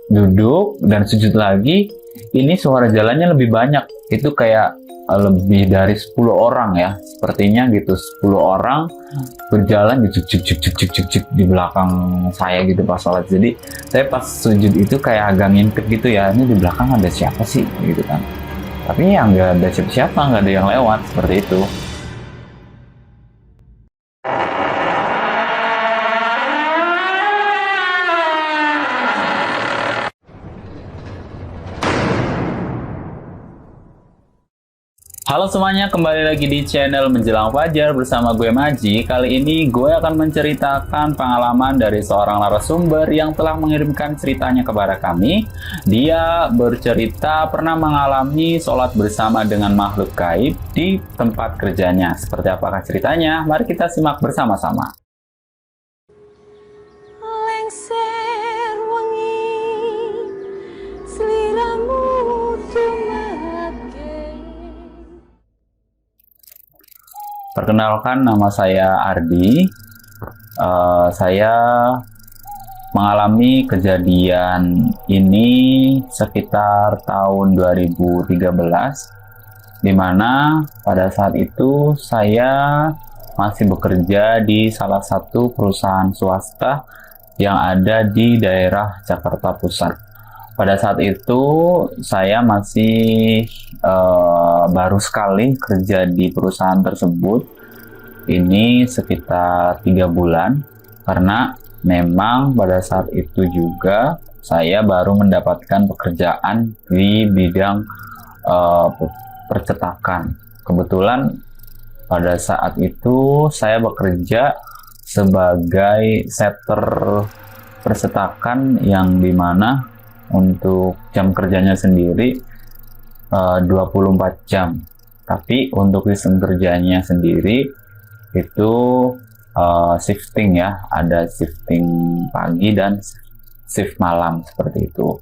duduk dan sujud lagi, ini suara jalannya lebih banyak. Itu kayak lebih dari 10 orang ya, sepertinya gitu. 10 orang berjalan di belakang saya gitu pas sholat. Jadi saya pas sujud itu kayak agak ngintip gitu ya, ini di belakang ada siapa sih gitu kan. Tapi ya nggak ada siapa-siapa, nggak ada yang lewat, seperti itu. Halo semuanya, kembali lagi di channel Menjelang Fajar bersama gue Maji. Kali ini gue akan menceritakan pengalaman dari seorang narasumber yang telah mengirimkan ceritanya kepada kami. Dia bercerita pernah mengalami sholat bersama dengan makhluk gaib di tempat kerjanya. Seperti apakah ceritanya? Mari kita simak bersama-sama. Perkenalkan, nama saya Ardi. Saya mengalami kejadian ini sekitar tahun 2013, di mana pada saat itu saya masih bekerja di salah satu perusahaan swasta yang ada di daerah Jakarta Pusat. Pada saat itu saya masih baru sekali kerja di perusahaan tersebut. Ini sekitar 3 bulan, karena memang pada saat itu juga saya baru mendapatkan pekerjaan di bidang percetakan. Kebetulan pada saat itu saya bekerja sebagai setter percetakan, yang dimana untuk jam kerjanya sendiri 24 jam. Tapi untuk sistem kerjanya sendiri itu shifting ya, ada shifting pagi dan shift malam, seperti itu.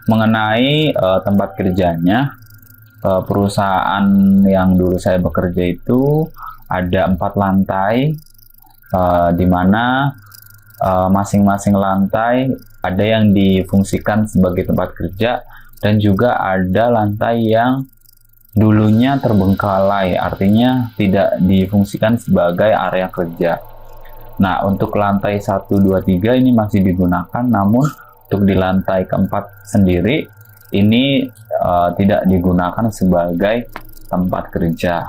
Mengenai tempat kerjanya, perusahaan yang dulu saya bekerja itu ada 4 lantai, di mana masing-masing lantai ada yang difungsikan sebagai tempat kerja, dan juga ada lantai yang dulunya terbengkalai, artinya tidak difungsikan sebagai area kerja. Nah, untuk lantai 1, 2, 3 ini masih digunakan, namun untuk di lantai keempat sendiri ini tidak digunakan sebagai tempat kerja.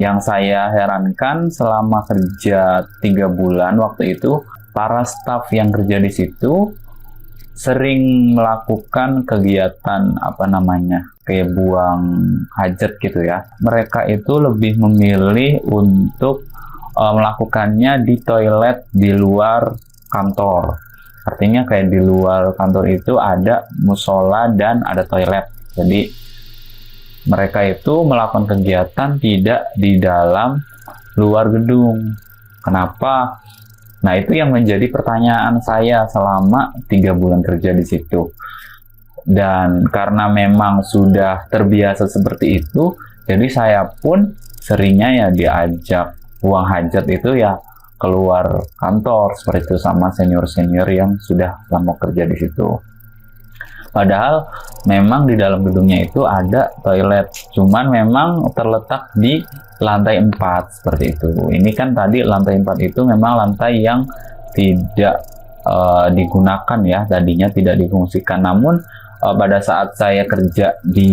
Yang saya herankan, selama kerja 3 bulan waktu itu, para staf yang kerja di situ sering melakukan kegiatan kayak buang hajat gitu ya. Mereka itu lebih memilih untuk melakukannya di toilet di luar kantor. Artinya kayak di luar kantor itu ada musola dan ada toilet. Jadi mereka itu melakukan kegiatan tidak di dalam luar gedung. Kenapa? Nah, itu yang menjadi pertanyaan saya selama 3 bulan kerja di situ. Dan karena memang sudah terbiasa seperti itu, jadi saya pun seringnya ya diajak buang hajat itu ya keluar kantor, seperti itu, sama senior-senior yang sudah lama kerja di situ. Padahal memang di dalam gedungnya itu ada toilet, cuman memang terletak di lantai 4, seperti itu. Ini kan tadi lantai 4 itu memang lantai yang tidak digunakan ya, tadinya tidak difungsikan. Namun pada saat saya kerja di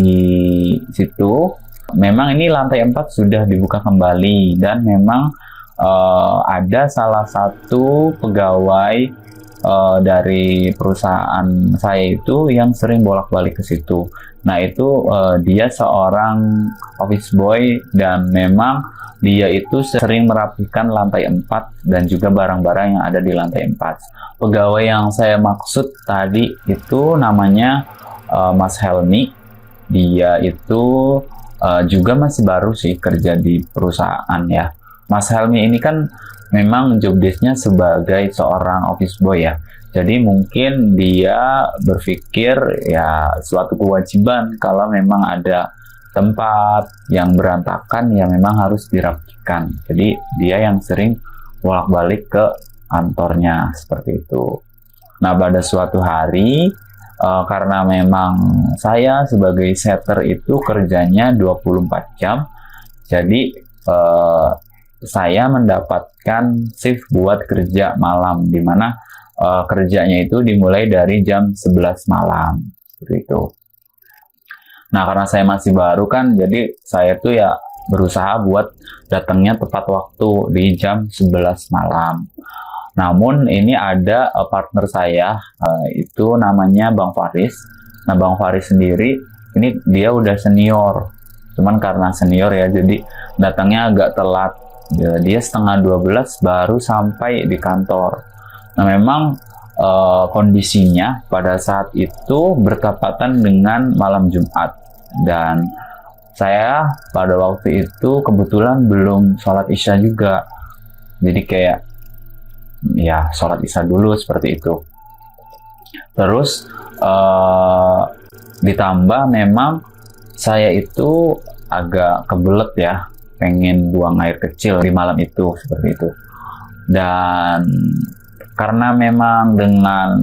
situ, memang ini lantai 4 sudah dibuka kembali, dan memang ada salah satu pegawai dari perusahaan saya itu yang sering bolak-balik ke situ. Nah, itu dia seorang office boy, dan memang dia itu sering merapikan lantai 4 dan juga barang-barang yang ada di lantai 4. Pegawai yang saya maksud tadi itu namanya Mas Helmi. Dia itu juga masih baru sih kerja di perusahaan ya. Mas Helmi ini kan memang job desk-nya sebagai seorang office boy ya. Jadi mungkin dia berpikir ya suatu kewajiban kalau memang ada tempat yang berantakan ya memang harus dirapikan. Jadi dia yang sering bolak-balik ke kantornya, seperti itu. Nah, pada suatu hari karena memang saya sebagai setter itu kerjanya 24 jam, jadi saya mendapatkan shift buat kerja malam, di mana kerjanya itu dimulai dari jam 11 malam, seperti itu. Nah, karena saya masih baru kan, jadi saya tuh ya berusaha buat datangnya tepat waktu di jam 11 malam. Namun ini ada partner saya, itu namanya Bang Faris. Nah, Bang Faris sendiri, ini dia udah senior. Cuman karena senior ya, jadi datangnya agak telat. Dia setengah 12 baru sampai di kantor. Nah, memang kondisinya pada saat itu bertepatan dengan malam Jumat. Dan saya pada waktu itu kebetulan belum sholat isya juga. Jadi kayak ya sholat isya dulu seperti itu. Terus ditambah memang saya itu agak kebelet ya, pengen buang air kecil di malam itu, seperti itu. Dan karena memang dengan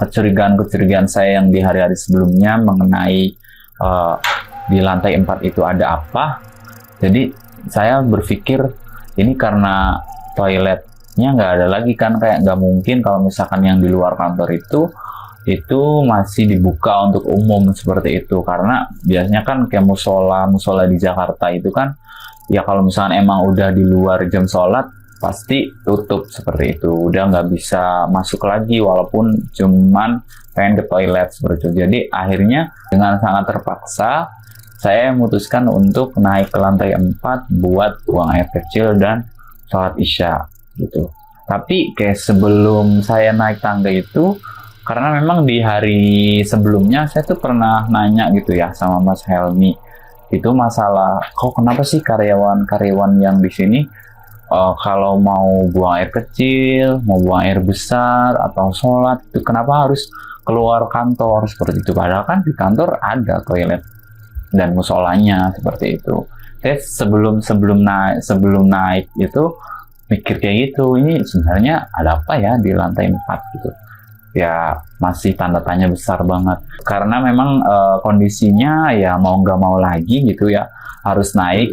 kecurigaan saya yang di hari-hari sebelumnya mengenai di lantai 4 itu ada apa, jadi saya berpikir ini karena toiletnya nggak ada lagi kan, kayak nggak mungkin kalau misalkan yang di luar kantor itu masih dibuka untuk umum seperti itu, karena biasanya kan kayak musola di Jakarta itu kan ya kalau misalkan emang udah di luar jam sholat pasti tutup seperti itu, udah nggak bisa masuk lagi walaupun cuman pengen ke toilet seperti itu. Jadi akhirnya dengan sangat terpaksa saya memutuskan untuk naik ke lantai 4 buat buang air kecil dan sholat isya gitu. Tapi kayak sebelum saya naik tangga itu, karena memang di hari sebelumnya saya tuh pernah nanya gitu ya sama Mas Helmi, itu masalah kok kenapa sih karyawan-karyawan yang di sini kalau mau buang air kecil, mau buang air besar atau sholat itu kenapa harus keluar kantor seperti itu, padahal kan di kantor ada toilet dan musolanya seperti itu. Saya sebelum naik itu mikir kayak gitu, ini sebenarnya ada apa ya di lantai 4 gitu. Ya masih tanda tanya besar banget, karena memang kondisinya ya mau nggak mau lagi gitu ya harus naik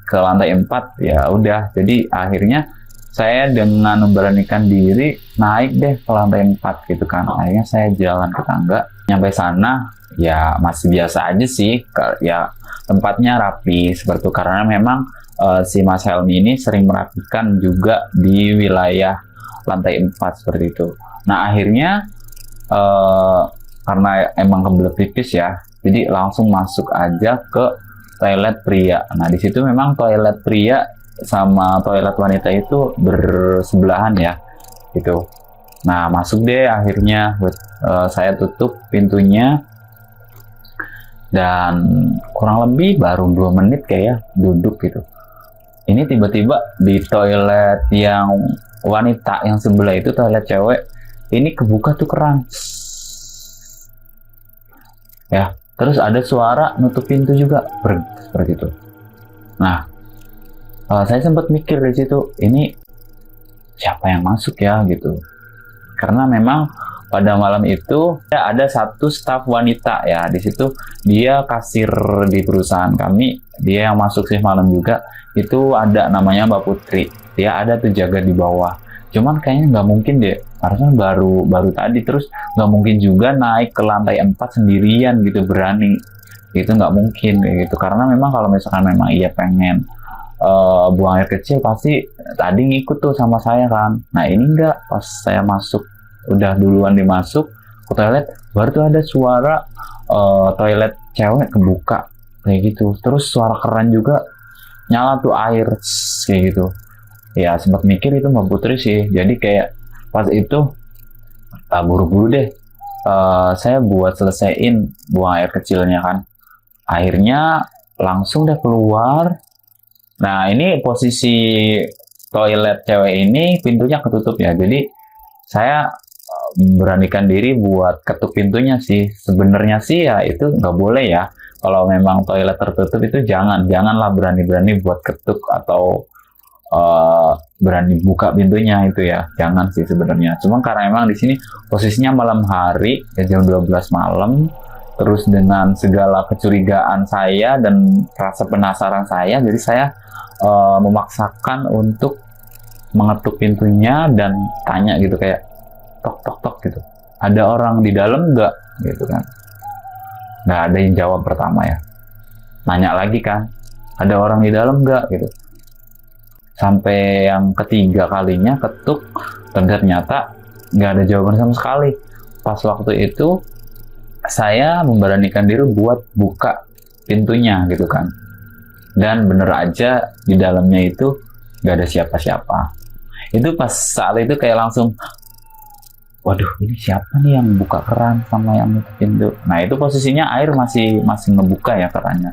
ke lantai 4, ya udah. Jadi akhirnya saya dengan memberanikan diri naik deh ke lantai 4 gitu kan. Akhirnya saya jalan ke tangga, nyampe sana ya masih biasa aja sih, ya tempatnya rapi seperti itu, karena memang si Mas Helmi ini sering merapikan juga di wilayah lantai 4 seperti itu. Nah akhirnya karena emang kebelet pipis ya, jadi langsung masuk aja ke toilet pria. Nah di situ memang toilet pria sama toilet wanita itu bersebelahan ya, gitu. Nah masuk deh akhirnya, saya tutup pintunya dan kurang lebih baru 2 menit kayak duduk gitu. Ini tiba-tiba di toilet yang wanita yang sebelah itu, toilet cewek, ini kebuka tuh keran. Ya, terus ada suara nutup pintu juga, seperti itu. Nah, saya sempat mikir di situ, ini siapa yang masuk ya gitu. Karena memang pada malam itu ya, ada satu staf wanita ya di situ, dia kasir di perusahaan kami, dia yang masuk shift malam juga. Itu ada namanya Mbak Putri, dia ada tuh jaga di bawah. Cuman kayaknya nggak mungkin deh, harusnya baru tadi, terus nggak mungkin juga naik ke lantai 4 sendirian gitu, berani itu nggak mungkin gitu. Karena memang kalau misalkan memang ia pengen buang air kecil pasti tadi ngikut tuh sama saya kan. Nah ini enggak, pas saya masuk udah duluan dimasuk ke toilet, baru tuh ada suara toilet cewek kebuka kayak gitu, terus suara keran juga nyala tuh air kayak gitu. Ya sempat mikir itu Mbak Putri sih, jadi kayak pas itu buru-buru deh saya buat selesaiin buang air kecilnya kan. Akhirnya langsung deh keluar. Nah ini posisi toilet cewek ini pintunya ketutup ya, jadi saya beranikan diri buat ketuk pintunya sih. Sebenarnya sih ya itu nggak boleh ya, kalau memang toilet tertutup itu janganlah berani-berani buat ketuk atau berani buka pintunya itu ya, jangan sih sebenarnya. Cuma karena emang di sini posisinya malam hari ya, jam 12 malam, terus dengan segala kecurigaan saya dan rasa penasaran saya, jadi saya memaksakan untuk mengetuk pintunya dan tanya gitu, kayak tok tok tok gitu, ada orang di dalam nggak gitu kan. Nggak ada yang jawab pertama ya, nanya lagi kan, ada orang di dalam nggak gitu. Sampai yang ketiga kalinya ketuk dan ternyata nggak ada jawaban sama sekali. Pas waktu itu saya memberanikan diri buat buka pintunya gitu kan, dan bener aja di dalamnya itu nggak ada siapa-siapa. Itu pas saat itu kayak langsung, waduh, ini siapa nih yang buka keran sama yang nutup pintu. Nah itu posisinya air masih ngebuka ya kerannya.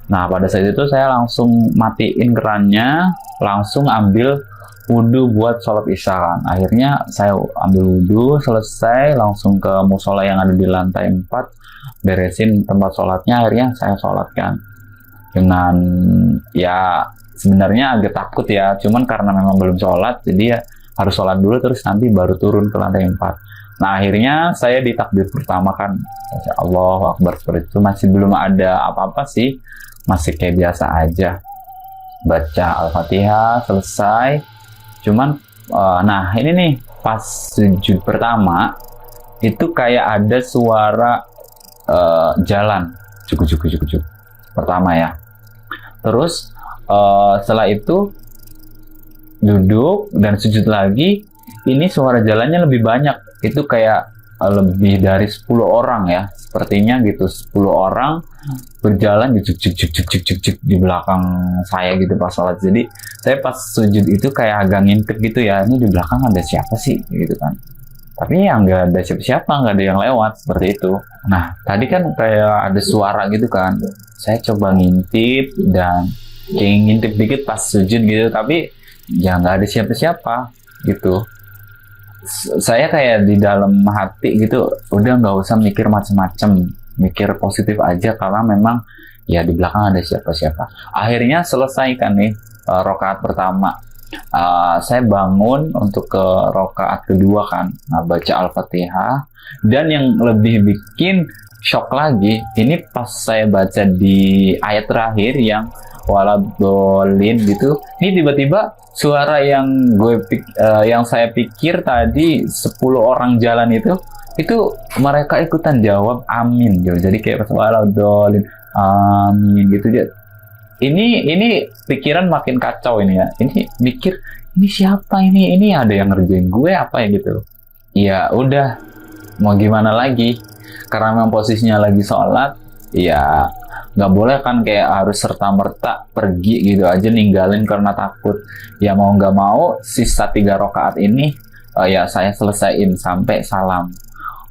Nah pada saat itu saya langsung matiin kerannya, langsung ambil wudhu buat sholat isya kan. Akhirnya saya ambil wudhu, selesai langsung ke musola yang ada di lantai 4, beresin tempat sholatnya. Akhirnya saya sholat kan, dengan ya sebenarnya agak takut ya, cuman karena memang belum sholat jadi ya harus sholat dulu terus nanti baru turun ke lantai 4. Nah akhirnya saya di takbir pertama kan, Allahu Akbar, seperti itu. Masih belum ada apa-apa sih, masih kayak biasa aja, baca Al-Fatihah selesai. Cuman nah ini nih pas sujud pertama itu kayak ada suara jalan juk pertama ya. Terus setelah itu duduk dan sujud lagi, ini suara jalannya lebih banyak, itu kayak lebih dari 10 orang ya sepertinya gitu, 10 orang berjalan juk di belakang saya gitu pas sholat. Jadi saya pas sujud itu kayak agak ngintip gitu ya, ini di belakang ada siapa sih gitu kan, tapi ya nggak ada siapa-siapa, nggak ada yang lewat seperti itu. Nah tadi kan kayak ada suara gitu kan, saya coba ngintip dan kayak ngintip dikit pas sujud gitu, tapi ya nggak ada siapa-siapa gitu. Saya kayak di dalam hati gitu, udah nggak usah mikir macem-macem, mikir positif aja karena memang ya di belakang ada siapa-siapa. Akhirnya selesai kan nih rakaat pertama. Saya bangun untuk ke rakaat kedua kan, baca Al-Fatihah. Dan yang lebih bikin shock lagi, ini pas saya baca di ayat terakhir yang waladolin gitu, ini tiba-tiba suara yang yang saya pikir tadi 10 orang jalan itu mereka ikutan jawab amin gitu. Jadi kayak waladolin amin gitu dia. Ini pikiran makin kacau ini ya. Ini mikir, ini siapa ini ada yang ngerjain gue apa ya gitu. Ya udah, mau gimana lagi, karena memang posisinya lagi sholat ya nggak boleh kan kayak harus serta-merta pergi gitu aja ninggalin karena takut. Ya mau nggak mau sisa 3 rakaat ini ya saya selesaiin sampai salam.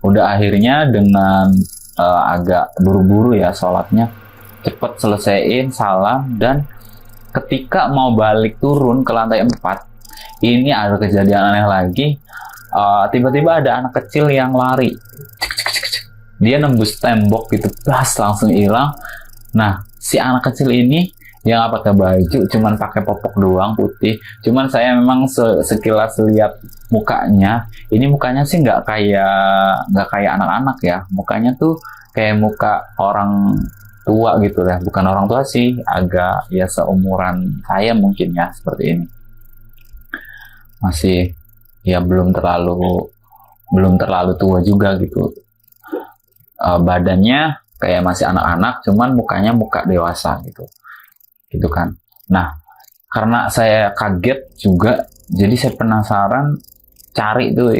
Udah akhirnya dengan agak buru-buru ya sholatnya, cepet selesaiin salam. Dan ketika mau balik turun ke lantai 4, ini ada kejadian aneh lagi. Tiba-tiba ada anak kecil yang lari, dia nembus tembok gitu, langsung hilang. Nah, si anak kecil ini yang nggak pakai baju, cuman pakai popok doang putih. Cuman saya memang sekilas lihat mukanya, ini mukanya sih nggak kayak anak-anak ya. Mukanya tuh kayak muka orang tua gitu ya, bukan orang tua sih, agak ya seumuran saya mungkin ya, seperti ini. Masih ya belum terlalu tua juga gitu. Badannya kayak masih anak-anak, cuman mukanya muka dewasa gitu kan. Nah karena saya kaget juga, jadi saya penasaran cari tuh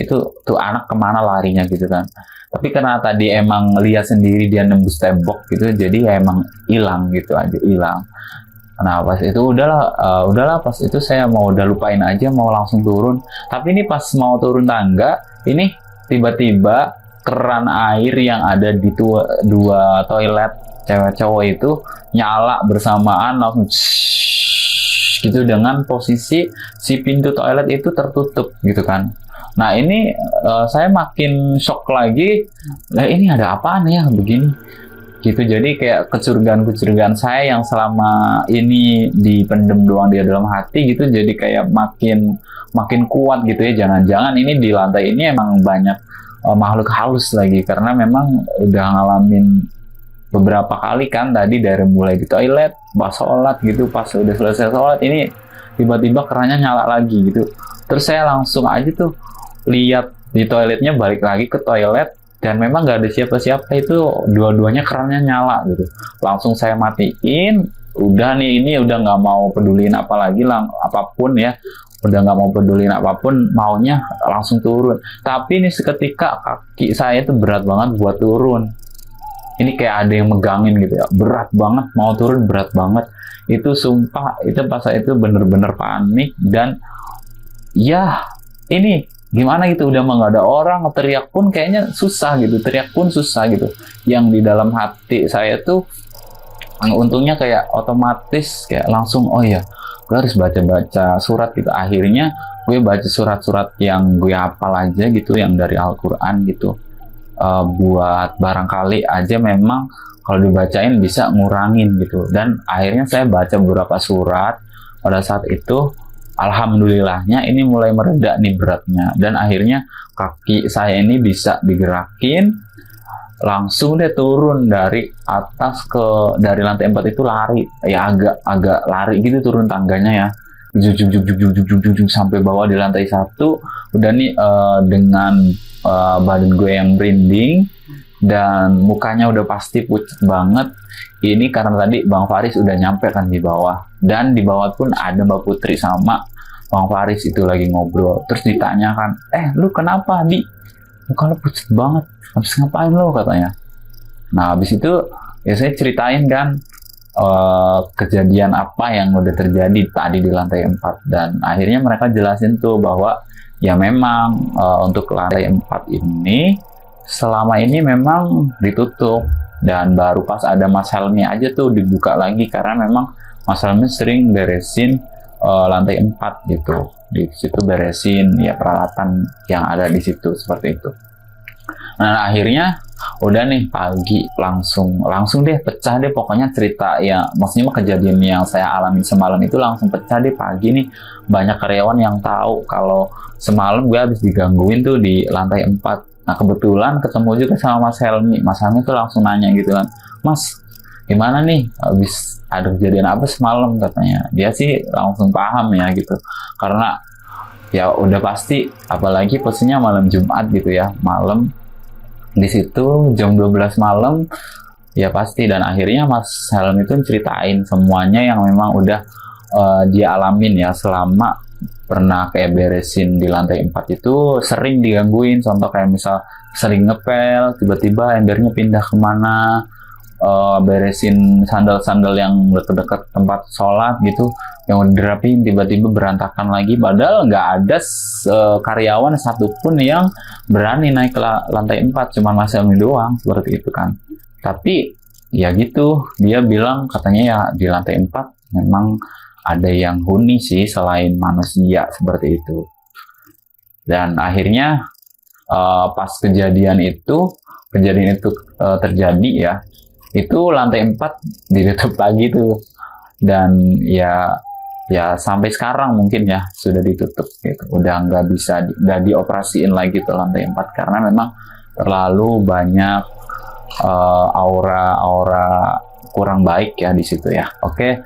anak kemana larinya gitu kan. Tapi karena tadi emang lihat sendiri dia nembus tembok gitu, jadi ya emang hilang gitu aja, hilang. Nah pas itu udahlah pas itu saya udah lupain aja, mau langsung turun. Tapi ini pas mau turun tangga, ini tiba-tiba keran air yang ada di dua toilet cewek cowok itu nyala bersamaan langsung gitu, dengan posisi si pintu toilet itu tertutup gitu kan. Nah ini saya makin shock lagi, ini ada apaan ya begini. gitu. Jadi kayak kecurigaan saya yang selama ini dipendem doang di dalam hati gitu, jadi kayak makin makin kuat gitu ya. Jangan-jangan ini di lantai ini emang banyak makhluk halus lagi, karena memang udah ngalamin beberapa kali kan tadi, dari mulai di toilet, pas sholat gitu, pas udah selesai sholat ini tiba-tiba kerannya nyala lagi gitu. Terus saya langsung aja tuh lihat di toiletnya, balik lagi ke toilet, dan memang nggak ada siapa-siapa, itu dua-duanya kerannya nyala gitu. Langsung saya matiin, udah nih, ini udah nggak mau peduliin apalagi lah, apapun ya, udah nggak mau peduliin apapun, maunya langsung turun. Tapi ini seketika kaki saya tuh berat banget buat turun. Ini kayak ada yang megangin gitu ya, berat banget, mau turun berat banget. Itu sumpah, itu pas saya itu bener-bener panik. Dan ya ini gimana gitu, udah mah nggak ada orang, teriak pun kayaknya susah gitu, teriak pun susah gitu. Yang di dalam hati saya tuh untungnya kayak otomatis kayak langsung, oh ya gue harus baca-baca surat gitu. Akhirnya gue baca surat-surat yang gue hafal aja gitu, yang dari Al-Quran gitu. Buat barangkali aja memang kalau dibacain bisa ngurangin gitu. Dan akhirnya saya baca beberapa surat pada saat itu, alhamdulillahnya ini mulai mereda nih beratnya, dan akhirnya kaki saya ini bisa digerakin, langsung deh turun dari atas dari lantai 4 itu lari ya, agak lari gitu turun tangganya ya, juk sampai bawah di lantai 1. Udah nih dengan badan gue yang merinding dan mukanya udah pasti pucat banget. Ini karena tadi Bang Faris udah nyampe kan di bawah, dan di bawah pun ada Mbak Putri sama Bang Faris itu lagi ngobrol. Terus ditanyakan, lu kenapa Di? Muka lu pucat banget, habis ngapain lo, katanya. Nah habis itu ya saya ceritain kan kejadian apa yang udah terjadi tadi di lantai 4, dan akhirnya mereka jelasin tuh bahwa ya memang untuk lantai 4 ini selama ini memang ditutup, dan baru pas ada Mas Helmi aja tuh dibuka lagi, karena memang Mas Helmi sering beresin lantai 4 gitu. Di situ beresin ya peralatan yang ada di situ seperti itu. Nah akhirnya udah nih pagi langsung deh pecah deh pokoknya cerita ya, maksudnya kejadian yang saya alami semalam itu langsung pecah deh pagi nih. Banyak karyawan yang tahu kalau semalam gue habis digangguin tuh di lantai 4. Nah kebetulan ketemu juga sama Mas Helmi. Mas Helmi tuh langsung nanya gitu kan, Mas gimana nih habis ada kejadian apa semalam, katanya. Dia sih langsung paham ya gitu, karena ya udah pasti, apalagi posisinya malam Jumat gitu ya, malam di situ jam 12 malam ya pasti. Dan akhirnya Mas Helmi itu ceritain semuanya yang memang udah dia alamin ya selama pernah kayak beresin di lantai 4 itu, sering digangguin. Contoh kayak misal sering ngepel, tiba-tiba embernya pindah kemana, beresin sandal-sandal yang dekat-dekat tempat sholat gitu, yang udah dirapiin tiba-tiba berantakan lagi, padahal nggak ada karyawan satupun yang berani naik ke lantai 4, cuma Mas Helmi doang seperti itu kan. Tapi ya gitu, dia bilang katanya ya di lantai 4 memang ada yang huni sih selain manusia seperti itu. Dan akhirnya pas kejadian itu terjadi ya, itu lantai 4 ditutup lagi tuh. Dan ya sampai sekarang mungkin ya sudah ditutup gitu, udah nggak bisa, nggak dioperasiin lagi tuh lantai 4, karena memang terlalu banyak aura kurang baik ya di situ ya. Oke,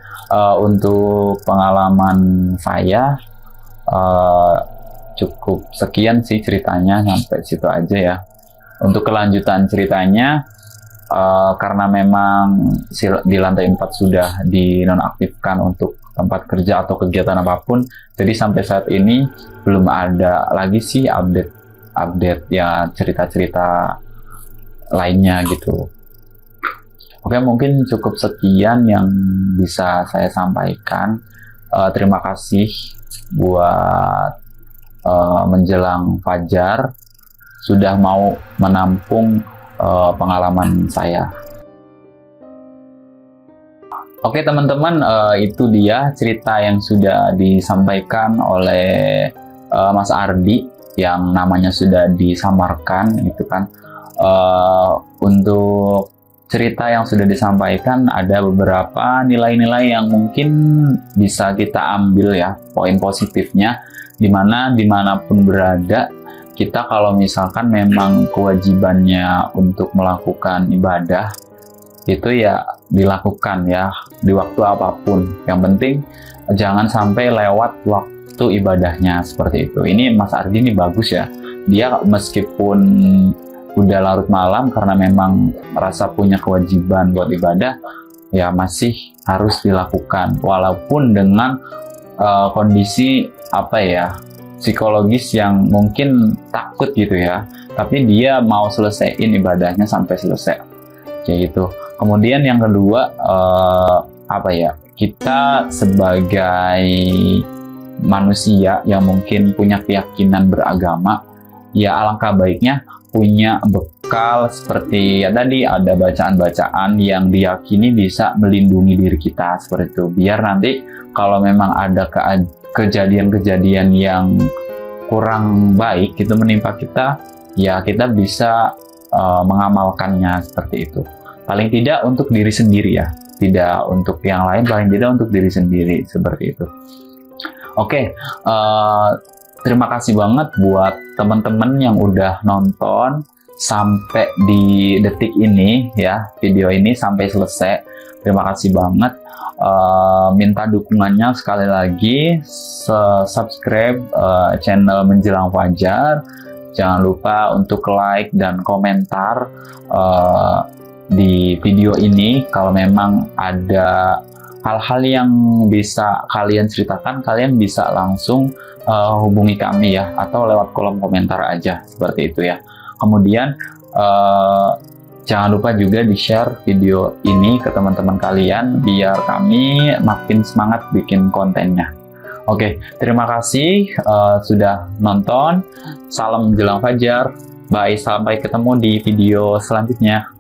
untuk pengalaman saya cukup sekian sih ceritanya, sampai situ aja ya. Untuk kelanjutan ceritanya, karena memang di lantai 4 sudah dinonaktifkan untuk tempat kerja atau kegiatan apapun, jadi sampai saat ini belum ada lagi sih update ya cerita-cerita lainnya gitu. Oke, mungkin cukup sekian yang bisa saya sampaikan. Terima kasih buat menjelang fajar sudah mau menampung pengalaman saya. Oke teman-teman, itu dia cerita yang sudah disampaikan oleh Mas Ardi, yang namanya sudah disamarkan gitu kan. Untuk cerita yang sudah disampaikan ada beberapa nilai-nilai yang mungkin bisa kita ambil ya, poin positifnya, dimana dimanapun berada, kita kalau misalkan memang kewajibannya untuk melakukan ibadah, itu ya dilakukan ya, di waktu apapun. Yang penting jangan sampai lewat waktu ibadahnya, seperti itu. Ini Mas Ardi ini bagus ya, dia meskipun udah larut malam karena memang merasa punya kewajiban buat ibadah, ya masih harus dilakukan walaupun dengan kondisi apa ya, psikologis yang mungkin takut gitu ya, tapi dia mau selesaiin ibadahnya sampai selesai kayak gitu. Kemudian yang kedua, apa ya, kita sebagai manusia yang mungkin punya keyakinan beragama, ya alangkah baiknya punya bekal seperti ya tadi, ada bacaan-bacaan yang diyakini bisa melindungi diri kita seperti itu, biar nanti kalau memang ada kejadian-kejadian yang kurang baik itu menimpa kita, ya kita bisa mengamalkannya seperti itu. Paling tidak untuk diri sendiri ya, tidak untuk yang lain, paling tidak untuk diri sendiri seperti itu. Oke, terima kasih banget buat teman-teman yang udah nonton sampai di detik ini ya, video ini sampai selesai. Terima kasih banget. Minta dukungannya sekali lagi, subscribe channel Menjelang Fajar. Jangan lupa untuk like dan komentar di video ini. Kalau memang ada hal-hal yang bisa kalian ceritakan, kalian bisa langsung hubungi kami ya, atau lewat kolom komentar aja seperti itu ya. Kemudian jangan lupa juga di-share video ini ke teman-teman kalian biar kami makin semangat bikin kontennya. Oke, terima kasih sudah nonton. Salam Menjelang Fajar. Bye, sampai ketemu di video selanjutnya.